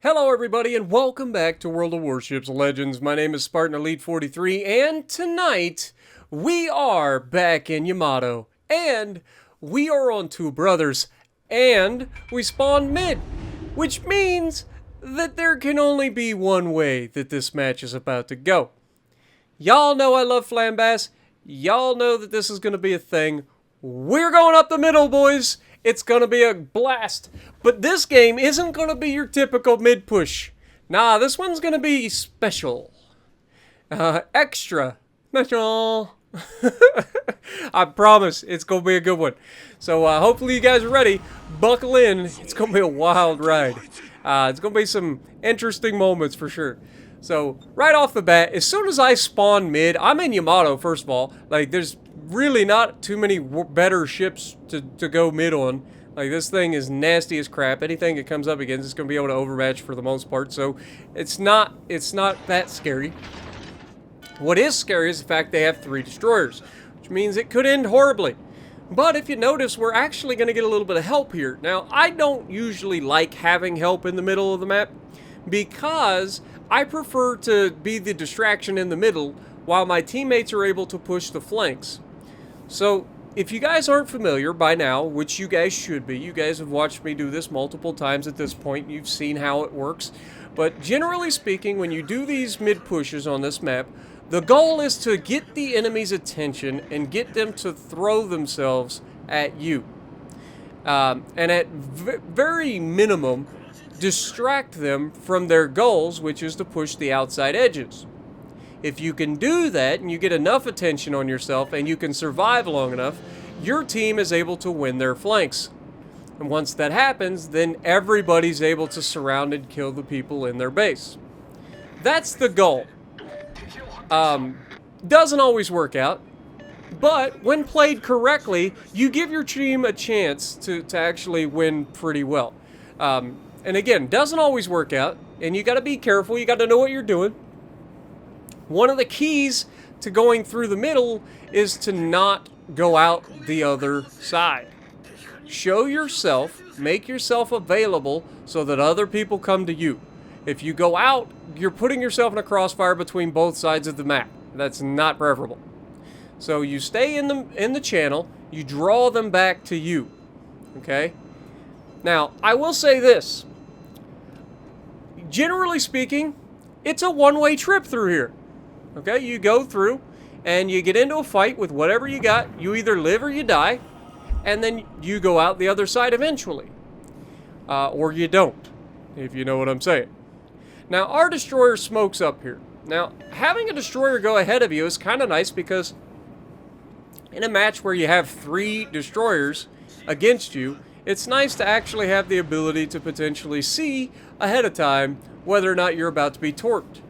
Hello everybody and welcome back to World of Warships Legends. My name is Spartan Elite 43 and tonight we are back in Yamato and we are on Two Brothers and we spawned mid, which means that there can only be one way that this match is about to go. Y'all know I love Flambass. Y'all know that this is going to be a thing. We're going up the middle, boys. It's going to be a blast. But this game isn't going to be your typical mid-push. Nah, this one's going to be special. Extra. Special. I promise it's going to be a good one. So hopefully you guys are ready. Buckle in. It's going to be a wild ride. It's going to be some interesting moments for sure. So right off the bat, as soon as I spawn mid, I'm in Yamato first of all. Like there's really not too many better ships to go mid on. Like this thing is nasty as crap. Anything it comes up against is going to be able to overmatch for the most part. So it's not that scary. What is scary is the fact they have 3 destroyers, which means it could end horribly. But if you notice, we're actually going to get a little bit of help here. Now, I don't usually like having help in the middle of the map because I prefer to be the distraction in the middle while my teammates are able to push the flanks. So, if you guys aren't familiar by now, which you guys should be, you guys have watched me do this multiple times at this point, you've seen how it works, but generally speaking, when you do these mid pushes on this map, the goal is to get the enemy's attention and get them to throw themselves at you. And at very minimum, distract them from their goals, which is to push the outside edges. If you can do that and you get enough attention on yourself and you can survive long enough, your team is able to win their flanks. And once that happens, then everybody's able to surround and kill the people in their base. That's the goal. Doesn't always work out, but when played correctly, you give your team a chance to actually win pretty well. And again, doesn't always work out, and you got to be careful, you got to know what you're doing. One of the keys to going through the middle is to not go out the other side. Show yourself, make yourself available so that other people come to you. If you go out, you're putting yourself in a crossfire between both sides of the map. That's not preferable. So you stay in the channel, you draw them back to you. Okay? Now, I will say this. Generally speaking, it's a one-way trip through here. Okay, you go through and you get into a fight with whatever you got. You either live or you die, and then you go out the other side eventually. Or you don't, if you know what I'm saying. Now, our destroyer smokes up here. Now, having a destroyer go ahead of you is kind of nice because in a match where you have 3 destroyers against you, it's nice to actually have the ability to potentially see ahead of time whether or not you're about to be torped.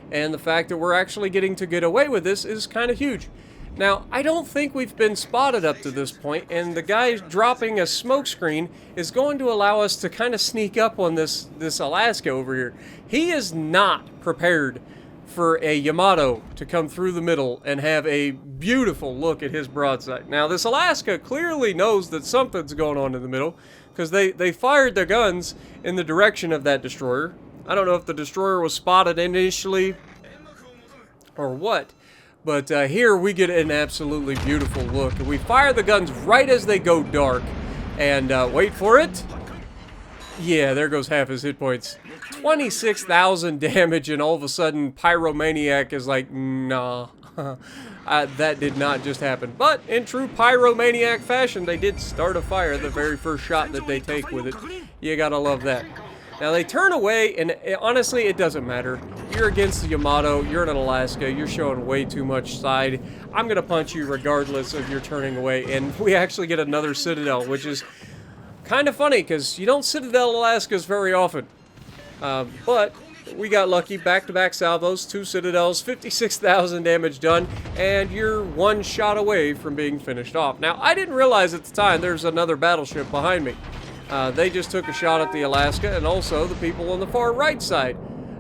And the fact that we're actually getting to get away with this is kind of huge. Now, I don't think we've been spotted up to this point, and the guy dropping a smoke screen is going to allow us to kind of sneak up on this Alaska over here. He is not prepared for a Yamato to come through the middle and have a beautiful look at his broadside. Now, this Alaska clearly knows that something's going on in the middle, because they fired their guns in the direction of that destroyer. I don't know if the destroyer was spotted initially or what, but here we get an absolutely beautiful look. And we fire the guns right as they go dark, and wait for it. Yeah, there goes half his hit points. 26,000 damage, and all of a sudden Pyromaniac is like, nah. That did not just happen. But in true Pyromaniac fashion, they did start a fire the very first shot that they take with it. You gotta love that. Now, they turn away, and honestly, it doesn't matter. You're against the Yamato, you're in an Alaska, you're showing way too much side. I'm going to punch you regardless of your turning away, and we actually get another Citadel, which is kind of funny, because you don't Citadel Alaskas very often. But we got lucky, back-to-back salvos, 2 Citadels, 56,000 damage done, and you're 1 shot away from being finished off. Now, I didn't realize at the time there's another battleship behind me. They just took a shot at the Alaska, and also the people on the far right side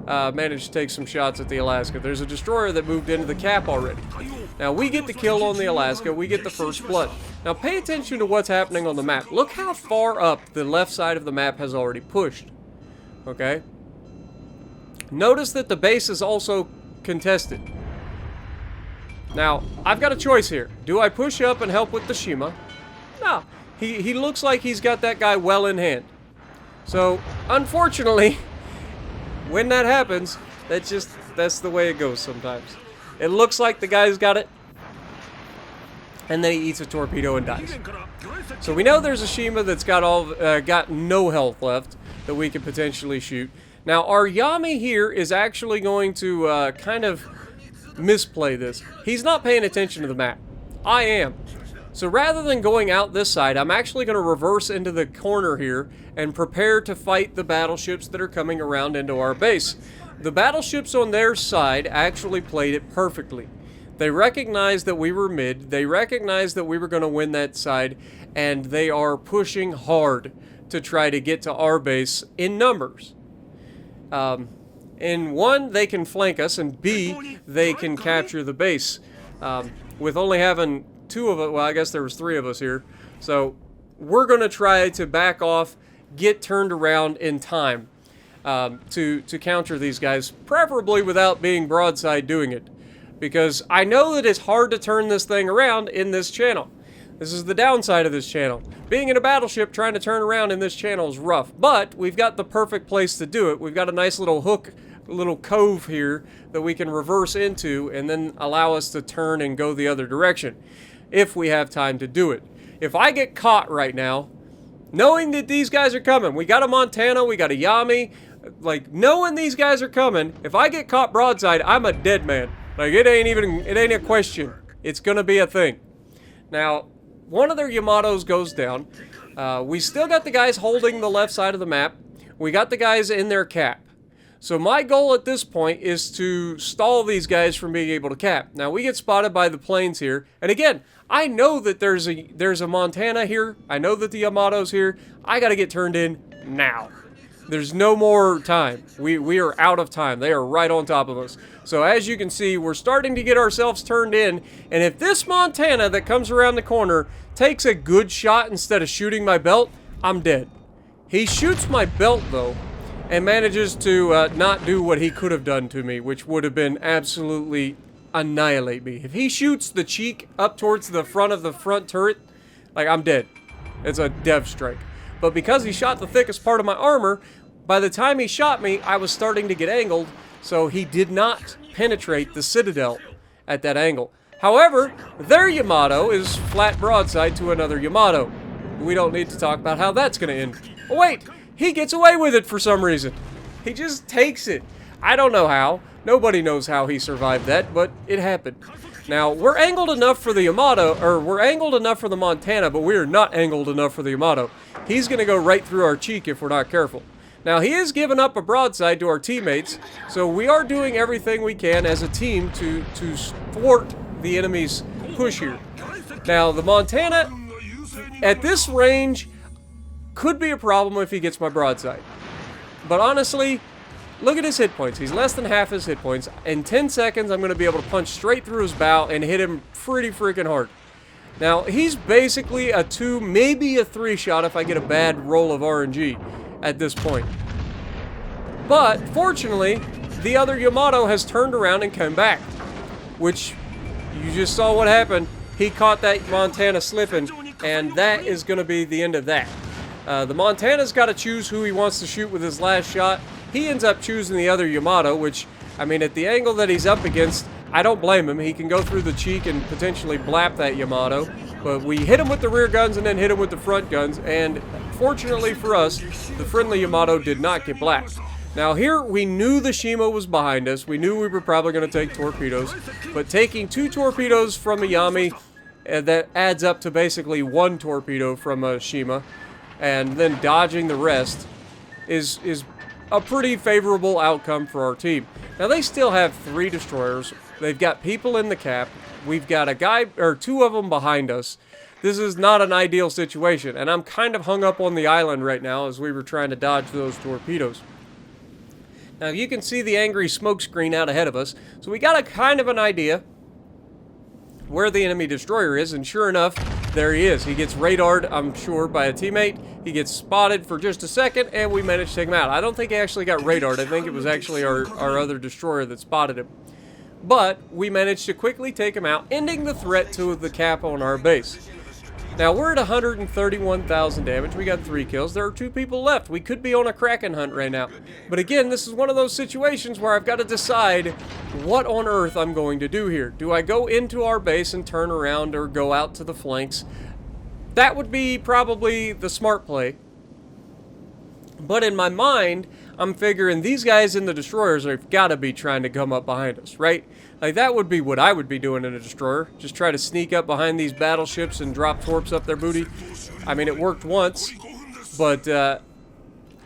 managed to take some shots at the Alaska. There's a destroyer that moved into the cap already. Now, we get the kill on the Alaska. We get the first blood. Now, pay attention to what's happening on the map. Look how far up the left side of the map has already pushed. Okay? Notice that the base is also contested. Now, I've got a choice here. Do I push up and help with the Shima? No. He looks like he's got that guy well in hand. So, unfortunately, when that happens, that's the way it goes sometimes. It looks like the guy's got it, and then he eats a torpedo and dies. So we know there's a Shima that's got no health left that we could potentially shoot. Now, our Yami here is actually going to kind of misplay this. He's not paying attention to the map. I am. So rather than going out this side, I'm actually going to reverse into the corner here and prepare to fight the battleships that are coming around into our base. The battleships on their side actually played it perfectly. They recognized that we were mid, they recognized that we were going to win that side, and they are pushing hard to try to get to our base in numbers. In one, they can flank us, and B, they can capture the base. With only having two of us, well, I guess there was three of us here. So we're going to try to back off, get turned around in time to counter these guys, preferably without being broadside doing it. Because I know that it's hard to turn this thing around in this channel. This is the downside of this channel. Being in a battleship, trying to turn around in this channel is rough. But we've got the perfect place to do it. We've got a nice little hook, little cove here that we can reverse into and then allow us to turn and go the other direction if we have time to do it. If I get caught right now, knowing that these guys are coming, we got a Montana, we got a Yami, like knowing these guys are coming, if I get caught broadside, I'm a dead man. Like it ain't a question. It's gonna be a thing. Now, one of their Yamatos goes down. We still got the guys holding the left side of the map. We got the guys in their cap. So my goal at this point is to stall these guys from being able to cap. Now we get spotted by the planes here, and again, I know that there's a Montana here. I know that the Yamato's here. I got to get turned in now. There's no more time. We are out of time. They are right on top of us. So as you can see, we're starting to get ourselves turned in, and if this Montana that comes around the corner takes a good shot instead of shooting my belt, I'm dead. He shoots my belt though, and manages to not do what he could have done to me, which would have been absolutely annihilate me. If he shoots the cheek up towards the front of the front turret, like, I'm dead. It's a dev strike. But because he shot the thickest part of my armor, by the time he shot me, I was starting to get angled, so he did not penetrate the citadel at that angle. However, their Yamato is flat broadside to another Yamato. We don't need to talk about how that's going to end. Oh, wait! He gets away with it for some reason. He just takes it. I don't know how. Nobody knows how he survived that, but it happened. Now, we're angled enough for the Yamato, or we're angled enough for the Montana, but we are not angled enough for the Yamato. He's going to go right through our cheek if we're not careful. Now, he has given up a broadside to our teammates, so we are doing everything we can as a team to thwart the enemy's push here. Now, the Montana, at this range, could be a problem if he gets my broadside. But honestly, look at his hit points. He's less than half his hit points. In 10 seconds, I'm going to be able to punch straight through his bow and hit him pretty freaking hard. Now, he's basically a 2, maybe a 3 shot if I get a bad roll of RNG at this point. But, fortunately, the other Yamato has turned around and come back. Which, you just saw what happened. He caught that Montana slipping, and that is going to be the end of that. The Montana's got to choose who he wants to shoot with his last shot. He ends up choosing the other Yamato, which, I mean, at the angle that he's up against, I don't blame him. He can go through the cheek and potentially blap that Yamato. But we hit him with the rear guns and then hit him with the front guns, and fortunately for us, the friendly Yamato did not get blapped. Now here, we knew the Shima was behind us. We knew we were probably going to take torpedoes. But taking 2 torpedoes from a Yami, that adds up to basically 1 torpedo from a Shima, and then dodging the rest is a pretty favorable outcome for our team. Now they still have 3 destroyers. They've got people in the cap. We've got a guy or 2 of them behind us. This is not an ideal situation, and I'm kind of hung up on the island right now as we were trying to dodge those torpedoes. Now you can see the angry smoke screen out ahead of us, so we got a kind of an idea where the enemy destroyer is, and sure enough, there he is. He gets radared, I'm sure, by a teammate. He gets spotted for just a second, and we managed to take him out. I don't think he actually got radared. I think it was actually our other destroyer that spotted him. But we managed to quickly take him out, ending the threat to the cap on our base. Now, we're at 131,000 damage. We got 3 kills. There are 2 people left. We could be on a Kraken hunt right now. But again, this is one of those situations where I've got to decide what on earth I'm going to do here. Do I go into our base and turn around or go out to the flanks? That would be probably the smart play. But in my mind, I'm figuring these guys in the destroyers have got to be trying to come up behind us, right? Like, that would be what I would be doing in a destroyer. Just try to sneak up behind these battleships and drop torps up their booty. I mean, it worked once, but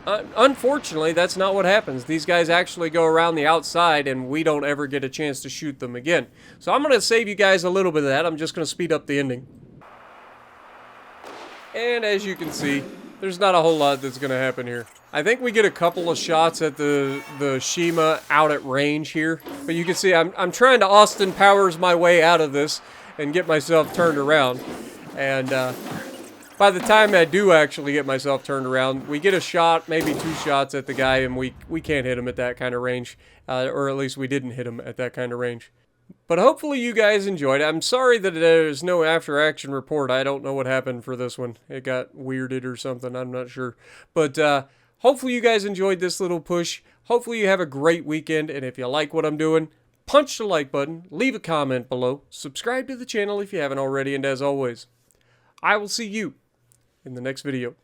unfortunately, that's not what happens. These guys actually go around the outside, and we don't ever get a chance to shoot them again. So I'm going to save you guys a little bit of that. I'm just going to speed up the ending. And as you can see, there's not a whole lot that's going to happen here. I think we get a couple of shots at the Shima out at range here. But you can see I'm trying to Austin Powers my way out of this and get myself turned around. And by the time I do actually get myself turned around, we get a shot, maybe 2 shots at the guy, and we can't hit him at that kind of range. Or at least we didn't hit him at that kind of range. But hopefully you guys enjoyed it. I'm sorry that there's no after-action report. I don't know what happened for this one. It got weirded or something. I'm not sure. But hopefully you guys enjoyed this little push. Hopefully you have a great weekend. And if you like what I'm doing, punch the like button. Leave a comment below. Subscribe to the channel if you haven't already. And as always, I will see you in the next video.